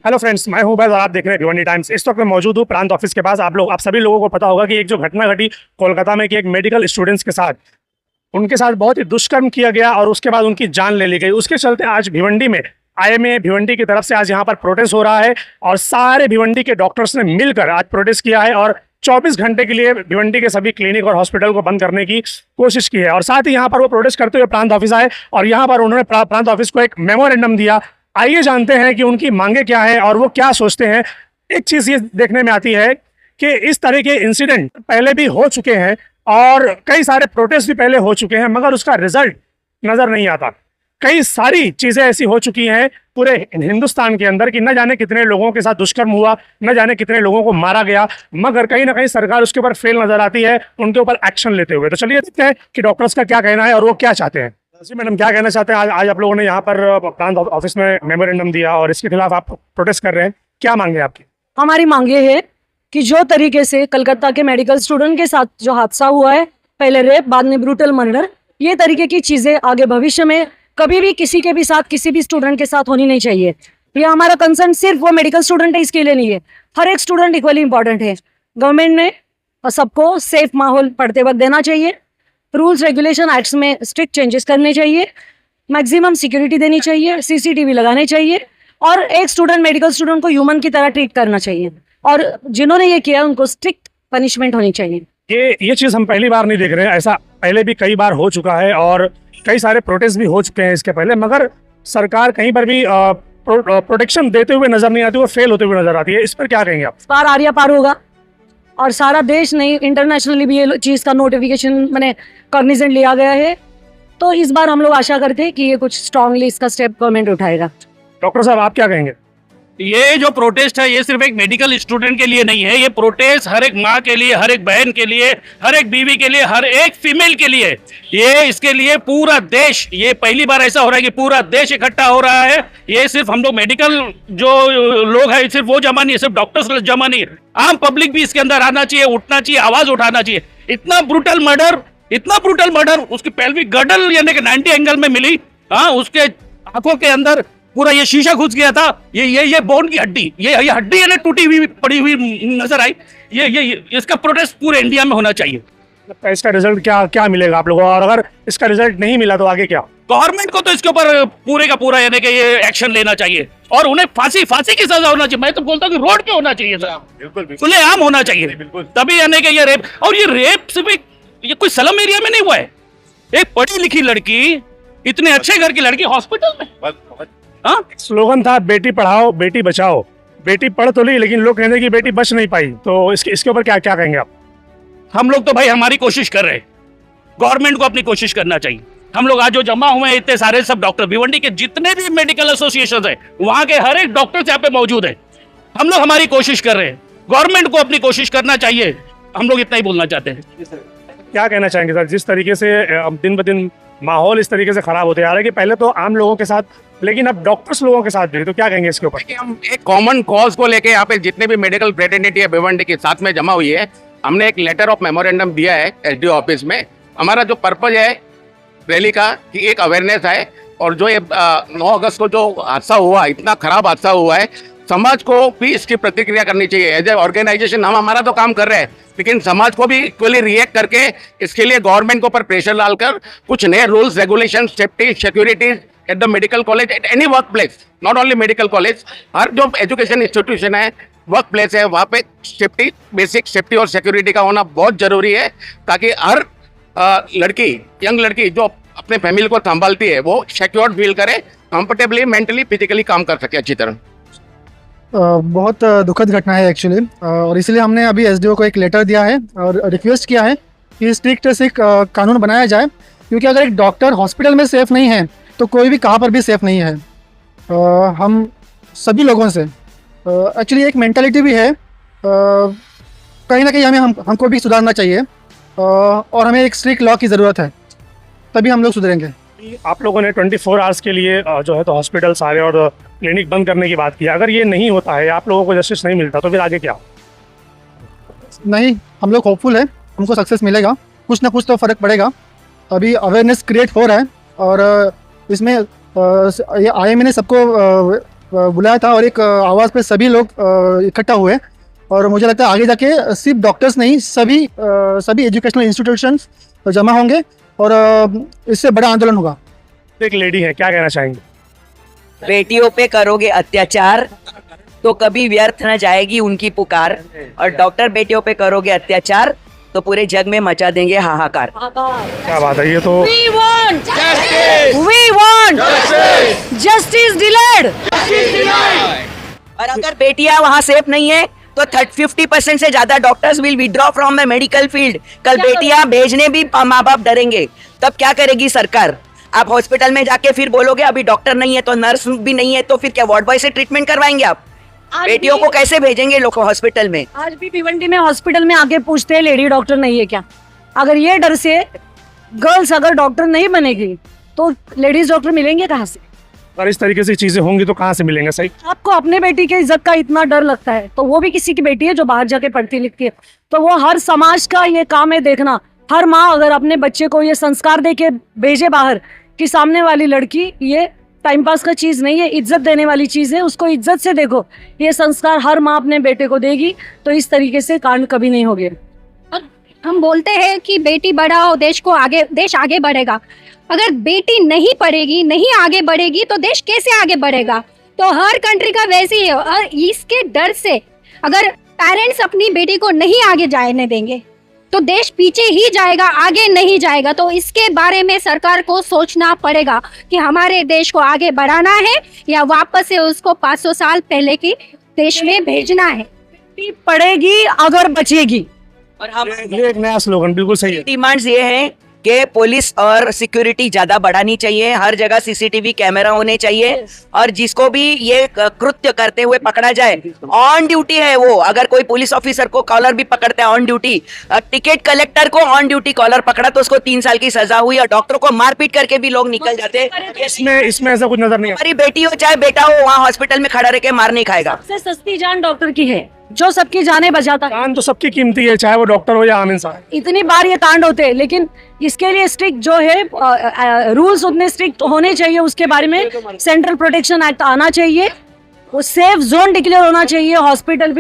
Hello friends, मैं हूं बैज और आप देख रहे हैं भिवंडी टाइम्स। इस वक्त मैं मौजूद हूं प्रांत ऑफिस के पास। आप सभी लोगों को पता होगा कि एक जो घटना घटी कोलकाता में कि एक मेडिकल स्टूडेंट्स के साथ उनके साथ बहुत ही दुष्कर्म किया गया और उसके बाद उनकी जान ले ली गई। उसके चलते आज भिवंडी में आईएमए भिवंडी की तरफ से आज यहाँ पर प्रोटेस्ट हो रहा है और सारे भिवंडी के डॉक्टर्स ने मिलकर आज प्रोटेस्ट किया है और 24 घंटे के लिए भिवंडी के सभी क्लिनिक और हॉस्पिटल को बंद करने की कोशिश की है। और साथ ही यहाँ पर वो प्रोटेस्ट करते हुए प्रांत ऑफिस आए और यहाँ पर उन्होंने प्रांत ऑफिस को एक मेमोरेंडम दिया। आइए जानते हैं कि उनकी मांगे क्या है और वो क्या सोचते हैं। एक चीज़ ये देखने में आती है कि इस तरह के इंसिडेंट पहले भी हो चुके हैं और कई सारे प्रोटेस्ट भी पहले हो चुके हैं, मगर उसका रिजल्ट नज़र नहीं आता। कई सारी चीज़ें ऐसी हो चुकी हैं पूरे हिंदुस्तान के अंदर कि न जाने कितने लोगों के साथ दुष्कर्म हुआ, न जाने कितने लोगों को मारा गया, मगर कहीं ना कहीं सरकार उसके ऊपर फेल नजर आती है उनके ऊपर एक्शन लेते हुए। तो चलिए देखते हैं कि डॉक्टर्स का क्या कहना है और वो क्या चाहते हैं। जी मैडम, क्या कहना चाहते हैं? आज आप लोगों ने यहाँ पर प्रांत ऑफिस में मेमोरेंडम दिया और इसके खिलाफ आप प्रोटेस्ट कर रहे हैं, क्या मांगे आपकी? हमारी मांगे है कि जो तरीके से कलकत्ता के मेडिकल स्टूडेंट के साथ जो हादसा हुआ है, पहले रेप बाद में ब्रूटल मर्डर, ये तरीके की चीजें आगे भविष्य में कभी भी किसी के भी साथ, किसी भी स्टूडेंट के साथ होनी नहीं चाहिए। ये हमारा कंसर्न सिर्फ वो मेडिकल स्टूडेंट है इसके लिए नहीं है, हर एक स्टूडेंट इक्वली इंपॉर्टेंट है। गवर्नमेंट ने सबको सेफ माहौल पढ़ते वक्त देना चाहिए, रूल्स रेगुलेशन एक्ट्स में स्ट्रिक्ट चेंजेस करने चाहिए, मैक्सिमम सिक्योरिटी देनी चाहिए, सीसीटीवी लगाने चाहिए और एक स्टूडेंट मेडिकल स्टूडेंट को ह्यूमन की तरह ट्रीट करना चाहिए और जिन्होंने ये किया उनको स्ट्रिक्ट पनिशमेंट होनी चाहिए। ये चीज़ हम पहली बार नहीं देख रहे हैं, ऐसा पहले भी कई बार हो चुका है और कई सारे प्रोटेस्ट भी हो चुके हैं इसके पहले, मगर सरकार कहीं पर भी प्रोटेक्शन देते हुए नजर नहीं आती, वो फेल होते हुए नजर आती है। इस पर क्या कहेंगे आप? पार आर्या पार होगा और सारा देश नहीं, इंटरनेशनली भी ये चीज़ का नोटिफिकेशन मैंने कॉग्निजेंट लिया गया है, तो इस बार हम लोग आशा करते हैं कि ये कुछ स्ट्रांगली इसका स्टेप गवर्नमेंट उठाएगा। डॉक्टर साहब, आप क्या कहेंगे? ये जो प्रोटेस्ट है ये सिर्फ एक मेडिकल स्टूडेंट के लिए नहीं है, ये प्रोटेस्ट हर एक माँ के लिए, हर एक बहन के लिए, हर एक बीवी के लिए, हर एक फीमेल के लिए। ये इसके लिए पूरा देश, ये पहली बार ऐसा हो रहा है कि पूरा देश इकट्ठा हो रहा है। ये सिर्फ हम लोग मेडिकल जो लोग हैं सिर्फ वो जमा नहीं है, सिर्फ डॉक्टर्स जमा नहीं है, आम पब्लिक भी इसके अंदर आना चाहिए, उठना चाहिए, आवाज उठाना चाहिए। इतना ब्रूटल मर्डर, उसकी पेल्विक गर्डल यानी कि 90 एंगल में मिली, हाँ, उसके आंखों के अंदर पूरा ये शीशा घुस गया था, ये बोन की हड्डी, ये हड्डी है ना टूटी हुई पड़ी हुई नजर आई। ये इसका प्रोटेस्ट पूरे इंडिया में होना चाहिए। इसका रिजल्ट क्या मिलेगा आप लोगों को, और अगर इसका रिजल्ट नहीं मिला तो आगे क्या? गवर्नमेंट को तो इसके ऊपर पूरे का पूरा यानी कि ये एक्शन लेना चाहिए और उन्हें फांसी की सजा होना चाहिए। मैं तो बोलता हूँ कि रोड पे होना चाहिए सर, बिल्कुल खुलेआम होना चाहिए, तभी यानी कि ये रेप, और ये रेप सिर्फ ये कोई स्लम एरिया में नहीं हुआ है। एक पढ़ी लिखी लड़की, इतने अच्छे घर की लड़की हॉस्पिटल में, हाँ, स्लोगन था बेटी पढ़ाओ बेटी बचाओ। बेटी पढ़ तो ली लेकिन लोग कहते हैं कि बेटी बच नहीं पाई, तो इसके ऊपर क्या कहेंगे आप? हम लोग तो भाई हमारी कोशिश कर रहे हैं, गवर्नमेंट को अपनी कोशिश करना चाहिए। हम लोग आज जो जमा हुए हैं इतने सारे सब डॉक्टर, भिवंडी के जितने भी मेडिकल एसोसिएशन है वहां के हर एक डॉक्टर यहाँ पे मौजूद है। हम लोग हमारी कोशिश कर रहे हैं, गवर्नमेंट को अपनी कोशिश करना चाहिए। हम लोग इतना ही बोलना चाहते हैं। क्या कहना चाहेंगे सर, जिस तरीके से दिन ब दिन माहौल इस तरीके से खराब होते जा रहा है कि पहले तो आम लोगों के साथ लेकिन अब डॉक्टर्स लोगों के साथ भी, तो क्या कहेंगे इसके ऊपर? हम एक कॉमन कॉज को लेके यहाँ पे जितने भी मेडिकल फ्रेटर्निटी है भिवंडी के साथ में जमा हुई है, हमने एक लेटर ऑफ मेमोरेंडम दिया है एसडीओ ऑफिस में। हमारा जो पर्पज है रैली का कि एक अवेयरनेस है, और जो ये 9 अगस्त को जो हादसा हुआ, इतना खराब हादसा हुआ है, समाज को भी इसकी प्रतिक्रिया करनी चाहिए। एज ए ऑर्गेनाइजेशन हम हमारा तो काम कर रहे हैं, लेकिन समाज को भी इक्वली रिएक्ट करके इसके लिए गवर्नमेंट के ऊपर प्रेशर डालकर कुछ नए rules regulation, safety, securities at the medical college, at any work place, not only medical college, हर जो एजुकेशन इंस्टीट्यूशन है, वर्क प्लेस है, वहाँ पे सेफ्टी, बेसिक सेफ्टी और सिक्योरिटी का होना बहुत जरूरी है, ताकि हर लड़की, यंग लड़की जो अपने फैमिली को संभालती है वो सिक्योर फील करे, कंफर्टेबली, मेंटली, फिजिकली काम कर सके अच्छी तरह। बहुत दुखद घटना है एक्चुअली, और इसलिए हमने अभी एसडीओ को एक लेटर दिया है और रिक्वेस्ट किया है कि स्ट्रिक्ट से कानून बनाया जाए, क्योंकि अगर एक डॉक्टर हॉस्पिटल में सेफ़ नहीं है तो कोई भी कहाँ पर भी सेफ़ नहीं है। हम सभी लोगों से एक्चुअली एक मेंटालिटी भी है, कहीं ना कहीं हमको भी सुधारना चाहिए, और हमें एक स्ट्रिक्ट लॉ की ज़रूरत है, तभी हम लोग सुधरेंगे। आप लोगों ने 24 आवर्स के लिए जो है तो हॉस्पिटल सारे और क्लिनिक बंद करने की बात की। अगर ये नहीं होता है, आप लोगों को जस्टिस नहीं मिलता, तो फिर आगे क्या? नहीं, हम लोग होपफुल है, हमको सक्सेस मिलेगा, कुछ ना कुछ तो फ़र्क पड़ेगा। अभी अवेयरनेस क्रिएट हो रहा है और इसमें ये आईएमए ने सबको बुलाया था और एक आवाज़ पे सभी लोग इकट्ठा हुए और मुझे लगता है आगे जाके सिर्फ डॉक्टर्स नहीं सभी एजुकेशनल इंस्टीट्यूशंस जमा होंगे और इससे बड़ा आंदोलन होगा। एक लेडी है, क्या कहना चाहेंगे? बेटियों पे करोगे अत्याचार तो कभी व्यर्थ न जाएगी उनकी पुकार, और डॉक्टर बेटियों पे करोगे अत्याचार तो पूरे जग में मचा देंगे हाहाकार। क्या बात है, ये तो We want justice delayed. और अगर बेटियां वहाँ सेफ नहीं है तो 50% से ज्यादा doctors will withdraw from the medical field. कल बेटियां भेजने भी माँ बाप डरेंगे, तब क्या करेगी सरकार? आप हॉस्पिटल में जाके फिर बोलोगे अभी डॉक्टर नहीं है तो नर्स भी नहीं है, तो फिर क्या वार्ड बॉय से ट्रीटमेंट करवाएंगे आप? बेटियों को कैसे भेजेंगे लोग हॉस्पिटल में? आज भी भिवंडी में हॉस्पिटल में आके पूछते हैं लेडी डॉक्टर नहीं है क्या? अगर ये डर से गर्ल्स अगर डॉक्टर नहीं बनेगी तो लेडीज डॉक्टर मिलेंगे कहाँ से? और इस तरीके से चीजें होंगी तो कहाँ से मिलेंगे? सही। आपको अपने बेटी के इज्जत का इतना डर लगता है तो वो भी किसी की बेटी है जो बाहर जाके पढ़ती लिखती है, तो वो हर समाज का ये काम है देखना। हर माँ अगर अपने बच्चे को ये संस्कार दे के भेजे बाहर कि सामने वाली लड़की ये टाइम पास का चीज नहीं है, इज्जत देने वाली चीज है, उसको इज्जत से देखो, ये संस्कार हर माँ अपने बेटे को देगी तो इस तरीके से कांड कभी नहीं होंगे। हम बोलते हैं कि बेटी बढ़ाओ देश आगे बढ़ेगा। अगर बेटी नहीं पढ़ेगी, नहीं आगे बढ़ेगी तो देश कैसे आगे बढ़ेगा? तो हर कंट्री का वैसे ही है। और इसके डर से अगर पेरेंट्स अपनी बेटी को नहीं आगे जाने देंगे तो देश पीछे ही जाएगा, आगे नहीं जाएगा। तो इसके बारे में सरकार को सोचना पड़ेगा कि हमारे देश को आगे बढ़ाना है या वापस से उसको 500 साल पहले की देश में भेजना है। बेटी पढ़ेगी अगर बचेगी। और हम ये एक नया स्लोगन, बिल्कुल सही है। डिमांड्स ये हैं कि पुलिस और सिक्योरिटी ज्यादा बढ़ानी चाहिए, हर जगह सीसीटीवी कैमरा होने चाहिए, और जिसको भी ये कृत्य करते हुए पकड़ा जाए ऑन ड्यूटी है वो। अगर कोई पुलिस ऑफिसर को कॉलर भी पकड़ता है ऑन ड्यूटी, टिकट कलेक्टर को ऑन ड्यूटी कॉलर पकड़ा तो उसको 3 साल की सजा हुई, और डॉक्टर को मारपीट करके भी लोग निकल जाते। इसमें ऐसा कुछ नजर नहीं आता। हमारी बेटी हो चाहे बेटा हो, वहाँ हॉस्पिटल में खड़ा रह के मार नहीं खाएगा। सबसे सस्ती जान डॉक्टर की है जो सबकी जानें बचाता है। जान तो सबकी कीमती है, चाहे वो डॉक्टर हो या आम इंसान। इतनी बार ये कांड होते हैं लेकिन इसके लिए स्ट्रिक्ट जो है रूल्स उतने स्ट्रिक्ट होने चाहिए। उसके बारे में सेंट्रल प्रोटेक्शन एक्ट आना चाहिए, वो सेफ जोन डिक्लेयर होना चाहिए, हॉस्पिटल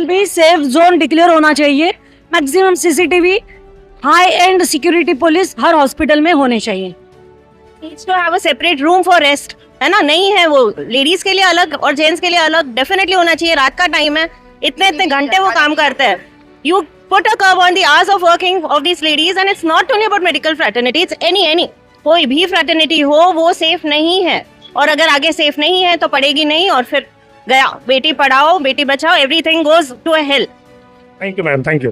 भी सेफ जोन डिक्लेयर होना चाहिए। Maximum CCTV, high and security police her hospital में होने चाहिए। needs to have a separate room for rest, है ना? नहीं है वो, लेडीज के लिए अलग और जेंट्स के लिए अलग डेफिनेटली होना चाहिए। रात का टाइम है, इतने घंटे वो काम करते हैं। You put a curve on the hours of working of this ladies, and it's not only about medical fraternity, it's any कोई भी फ्रेटर्निटी हो वो सेफ नहीं है। और अगर आगे सेफ नहीं है तो पढ़ेगी नहीं, और फिर गया बेटी पढ़ाओ बेटी बचाओ, everything goes to a hell. Thank you madam, thank you.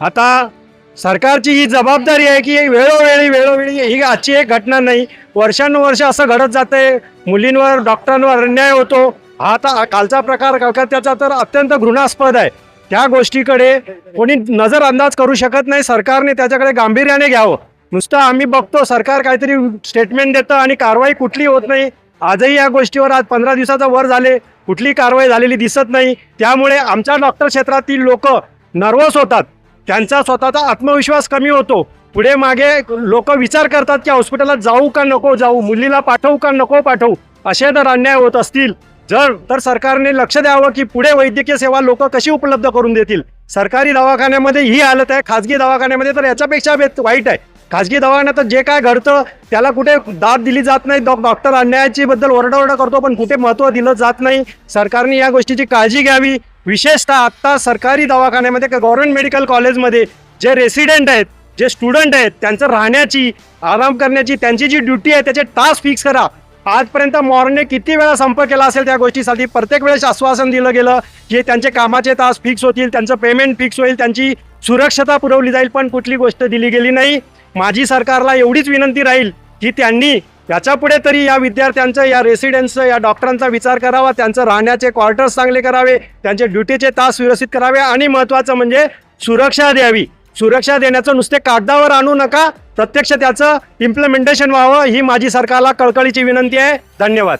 आता सरकारची ही जबाबदारी आहे की वेळोवेळी ही आजची एक घटना नाही, वर्षानुवर्ष असं घडत जाते, मुलींवर डॉक्टरांवर अन्याय होतो। हा आता कालचा प्रकार कलकत्त्याचा तर अत्यंत घृणास्पद आहे। त्या गोष्टीकडे कोणी नजर अंदाज करू शकत नाही, सरकारने त्याच्याकडे गांभीर्याने घ्यावं। नुसतं आम्ही बघतो सरकार काहीतरी स्टेटमेंट देतं आणि कारवाई कुठली होत नाही। आजही या गोष्टीवर आज 15 दिवसाचा वर झाले, कुठली कारवाई झालेली दिसत नाही। त्यामुळे आमच्या डॉक्टर क्षेत्रातील लोक नर्वस होतात, त्यांचा स्वतःचा आत्मविश्वास कमी होतो। पुढे मागे लोक विचार करतात की हॉस्पिटलात जाऊ का नको जाऊ, मुलीला पाठवू का नको पाठवू। असे जर अन्याय होत असतील तर सरकारने लक्ष द्यावं की पुढे वैद्यकीय सेवा लोक कशी उपलब्ध करून देतील। सरकारी दवाखान्यामध्ये ही हालत आहे, खाजगी दवाखान्यामध्ये तर याच्यापेक्षा वाईट आहे। खाजगी दवाखान्यात जे काय घडतं त्याला कुठे दाद दिली जात नाही, डॉक्टर अन्यायाची बद्दल ओरडाओरडा करतो पण कुठे महत्त्व दिलं जात नाही। सरकारने या गोष्टीची काळजी घ्यावी। विशेषतः आता सरकारी दवाखान्यामध्ये गव्हर्नमेंट मेडिकल कॉलेजमध्ये जे रेसिडेंट आहेत, जे स्टुडंट आहेत, त्यांचं राहण्याची, आराम करण्याची त्यांची जी ड्युटी आहे त्याचे तास फिक्स करा। आजपर्यंत मॉर्ने किती वेळा संप केला असेल त्या गोष्टीसाठी, प्रत्येक वेळेस आश्वासन दिलं गेलं की त्यांचे कामाचे तास फिक्स होतील, त्यांचं पेमेंट फिक्स होईल, त्यांची सुरक्षता पुरवली जाईल, पण कुठली गोष्ट दिली गेली नाही। माझी सरकारला एवढीच विनंती राहील की त्यांनी याच्या पुढे तरी या विद्यार्थ्यांचं, या रेसिडेंट्सचं, या डॉक्टरांचा विचार करावा, त्यांचं राहण्याचे क्वार्टर्स चांगले करावे, त्यांचे ड्युटीचे तास व्यवस्थित करावे आणि महत्त्वाचं म्हणजे सुरक्षा द्यावी। सुरक्षा देण्याचं नुसते कागदावर आणू नका, प्रत्यक्ष त्याचं इम्प्लीमेंटेशन व्हावं, ही माझी सरकारला कळकळीची विनंती आहे। धन्यवाद।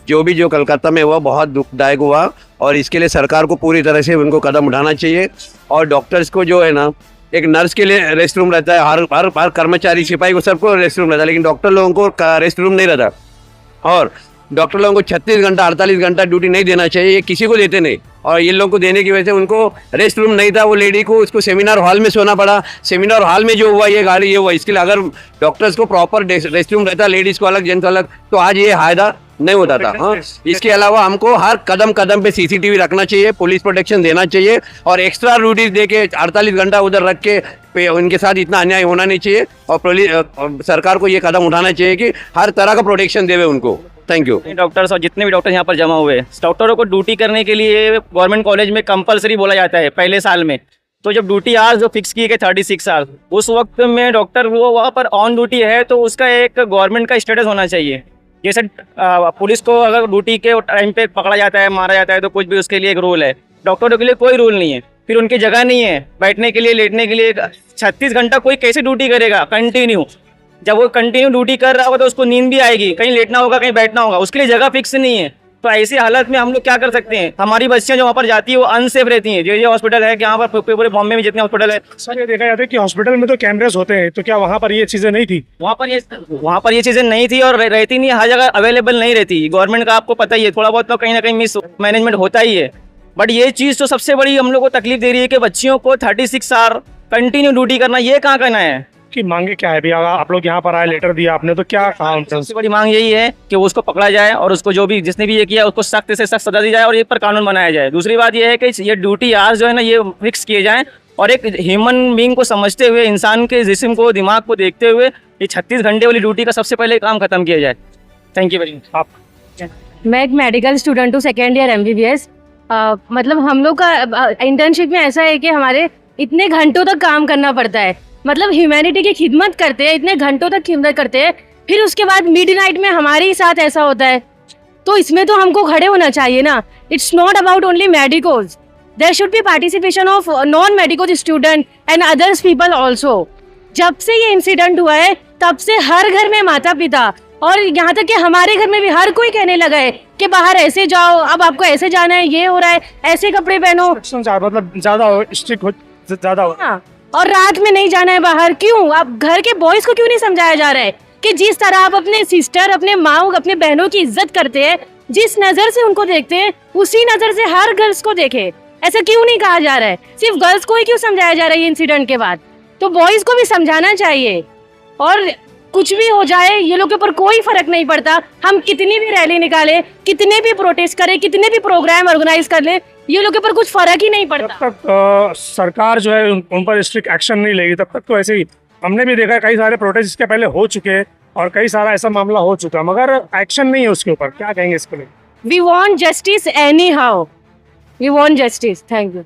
जो कलकत्ता में हुआ बहुत दुखदायक हुआ, और इसके लिए सरकार को पूरी तरह से उनको कदम उठाना चाहिए। और डॉक्टर्स को जो है ना, एक नर्स के लिए रेस्ट रूम रहता है, हर कर्मचारी सिपाही को सबको रेस्ट रूम रहता है, लेकिन डॉक्टर लोगों को रेस्ट रूम नहीं रहता। और डॉक्टर लोगों को 36 घंटा 48 घंटा ड्यूटी नहीं देना चाहिए, ये किसी को देते नहीं। और ये लोगों को देने की वजह से उनको रेस्ट रूम नहीं था, वो लेडी को उसको सेमिनार हॉल में सोना पड़ा। सेमिनार हॉल में जो हुआ ये गाड़ी ये हुआ, इसके लिए अगर डॉक्टर्स को प्रॉपर रेस्ट रूम रहता, लेडीज़ को अलग जेंट्स अलग, तो आज ये फायदा नहीं होता था। हाँ, इसके अलावा हमको हर कदम कदम पे सीसीटीवी रखना चाहिए, पुलिस प्रोटेक्शन देना चाहिए और एक्स्ट्रा ड्यूटीज दे के 48 घंटा उधर रख के उनके साथ इतना अन्याय होना नहीं चाहिए। और सरकार को ये कदम उठाना चाहिए कि हर तरह का प्रोटेक्शन देवे उनको। Thank you. डॉक्टर्स और जितने भी डॉक्टर यहाँ पर जमा हुए हैं, डॉक्टरों को ड्यूटी करने के लिए गवर्नमेंट कॉलेज में कंपलसरी बोला जाता है पहले साल में। तो जब ड्यूटी आवर्स जो फिक्स किए गए 36 आवर्स, उस वक्त में डॉक्टर वो वहाँ पर ऑन ड्यूटी है तो उसका एक गवर्नमेंट का स्टेटस होना चाहिए। जैसे पुलिस को अगर ड्यूटी के टाइम पे पकड़ा जाता है, मारा जाता है तो कुछ भी उसके लिए एक रूल है, डॉक्टरों के लिए कोई रूल नहीं है। फिर उनकी जगह नहीं है बैठने के लिए, लेटने के लिए। 36 घंटा कोई कैसे ड्यूटी करेगा कंटिन्यू? जब वो कंटिन्यू ड्यूटी कर रहा होगा तो उसको नींद भी आएगी, कहीं लेटना होगा कहीं बैठना होगा, उसके लिए जगह फिक्स नहीं है। तो ऐसी हालत में हम लोग क्या कर सकते हैं? हमारी बच्चियां जो वहाँ पर जाती है वो अनसेफ रहती हैं। जो हॉस्पिटल है, यहाँ पर पूरे बॉम्बे में जितने हॉस्पिटल है, सर ये देखा जाता है कि हॉस्पिटल में तो कैमरेज होते हैं, तो क्या वहाँ पर ये चीज़ें नहीं थी? वहाँ पर ये चीज़ें नहीं थी और रहती नहीं, हर जगह अवेलेबल नहीं रहती। गवर्नमेंट का आपको पता ही है, थोड़ा बहुत तो कहीं ना कहीं मिस मैनेजमेंट होता ही है। बट ये चीज़ तो सबसे बड़ी हम लोग को तकलीफ दे रही है कि बच्चियों को 36 आवर कंटिन्यू ड्यूटी करना, ये कहाँ करना है? कि मांगे क्या है भैया? आप लोग यहाँ पर आए, लेटर दिया आपने, तो क्या कहा उनसे? सबसे बड़ी मांग यही है कि उसको पकड़ा जाए और उसको जो भी जिसने भी ये किया उसको सख्त से सख्त सजा दी जाए और ये पर कानून बनाया जाए। दूसरी बात ये है कि ये ड्यूटी आवर्स जो है ना ये फिक्स किए जाएं और एक ह्यूमन बीइंग को समझते हुए, इंसान के जिस्म को, दिमाग को देखते हुए ये 36 घंटे वाली ड्यूटी का सबसे पहले काम खत्म किया जाए। Thank you very much. आप? मैं एक मेडिकल स्टूडेंट हूँ, सेकेंड ईयर MBBS। मतलब हम लोग का इंटर्नशिप में ऐसा है कि हमारे इतने घंटों तक काम करना पड़ता है, मतलब ह्यूमैनिटी की खिदमत करते हैं, इतने घंटों तक खिदमत करते हैं, फिर उसके बाद मिडनाइट में हमारे ही साथ ऐसा होता है। तो इसमें तो हमको खड़े होना चाहिए ना। It's not about only medicos, there should be participation of non medicos student and others people also. जब से ये इंसिडेंट हुआ है तब से हर घर में माता पिता और यहाँ तक कि हमारे घर में भी हर कोई कहने लगा है कि बाहर ऐसे जाओ, अब आपको ऐसे जाना है, ये हो रहा है, ऐसे कपड़े पहनो, मतलब ज़्यादा स्ट्रिक्ट हो, ज़्यादा हो। हाँ, और रात में नहीं जाना है बाहर। क्यों? अब घर के बॉयज को क्यों नहीं समझाया जा रहा है कि जिस तरह आप अपने सिस्टर, अपने माँ, अपने बहनों की इज्जत करते हैं, जिस नजर से उनको देखते हैं उसी नजर से हर गर्ल्स को देखे। ऐसा क्यों नहीं कहा जा रहा है? सिर्फ गर्ल्स को ही क्यों समझाया जा रहा है ये इंसिडेंट के बाद? तो बॉयज को भी समझाना चाहिए। और कुछ भी हो जाए ये लोग के ऊपर कोई फर्क नहीं पड़ता। हम कितनी भी रैली निकाले, कितने भी प्रोटेस्ट करें, कितने भी प्रोग्राम ऑर्गेनाइज कर ले, ये लोग के ऊपर कुछ फर्क ही नहीं जब पड़ता। तक सरकार जो है उन पर स्ट्रिक्ट एक्शन नहीं लेगी तब तक तो ऐसे ही। हमने भी देखा कई सारे प्रोटेस्ट इसके पहले हो चुके हैं और कई सारा ऐसा मामला हो चुका है, मगर एक्शन नहीं है उसके ऊपर। क्या कहेंगे इसके लिए? We want justice anyhow, we want justice. Thank you.